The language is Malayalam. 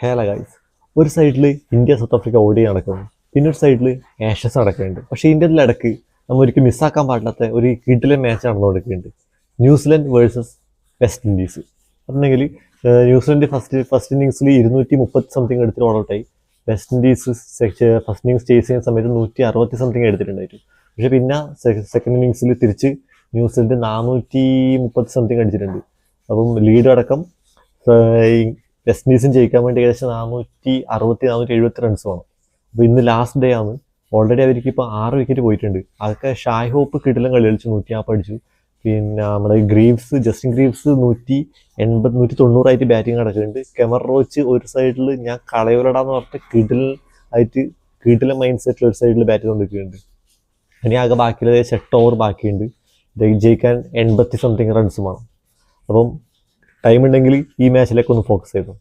ഹേല ഗൈസ്, ഒരു സൈഡിൽ ഇന്ത്യ സൗത്ത് ആഫ്രിക്ക ഓടി നടക്കുന്നു, പിന്നെ ഒരു സൈഡിൽ ആഷസ് നടക്കുന്നുണ്ട്. പക്ഷേ ഇതിൻ്റെ ഇടയ്ക്ക് നമ്മൾ ഒരിക്കലും മിസ്സാക്കാൻ പാടില്ലാത്ത ഒരു കിടിലൻ മാച്ച് നടന്നുകൊടുക്കുന്നുണ്ട്. New Zealand versus West Indies. പറഞ്ഞെങ്കിൽ ന്യൂസിലൻഡ് ഫസ്റ്റ് ഇന്നിങ്സിൽ 230 സംതിങ് എടുത്തിട്ട് ഓൾ ഔട്ടായി. West Indies first innings chase ചെയ്യുന്ന സമയത്ത് 160 സംതിങ് എടുത്തിട്ടുണ്ടായിരുന്നു. പക്ഷേ പിന്നെ സെക്കൻഡ് ഇന്നിങ്സിൽ തിരിച്ച് ന്യൂസിലൻഡ് 430 സംതിങ് അടിച്ചിട്ടുണ്ട്. അപ്പം ലീഡ് അടക്കം വെസ്റ്റ് ഇൻഡീസും ജയിക്കാൻ വേണ്ടി ഏകദേശം 470 റൺസ് വേണം. അപ്പോൾ ഇന്ന് ലാസ്റ്റ് ഡേ ആണ്. ഓൾറെഡി അവർക്ക് ഇപ്പോൾ 6 വിക്കറ്റ് പോയിട്ടുണ്ട്. അതൊക്കെ ഷായ് ഹോപ്പ് കിടിലം കളി കളിച്ചു, 150 അടിച്ചു. പിന്നെ നമ്മുടെ ജസ്റ്റിൻ ഗ്രീവ്സ് 180 190 ബാറ്റിംഗ് നടക്കുന്നുണ്ട്. കെമർ റോച്ച് ഒരു സൈഡിൽ ഞാൻ കളയോലടാന്ന് പറഞ്ഞിട്ട് കിടിലം മൈൻഡ് സെറ്റിൽ ഒരു സൈഡിൽ ബാറ്റ് കൊണ്ടിരിക്കുന്നുണ്ട്. ഇനി ആകെ ബാക്കിയുള്ള 8 ഓവർ ബാക്കിയുണ്ട്. ജയിക്കാൻ 80 സംതിങ് റൺസ് വേണം. അപ്പം ടൈം ഉണ്ടെങ്കിൽ ഈ മാച്ചിലേക്ക് ഒന്ന് ഫോക്കസ് ചെയ്തു.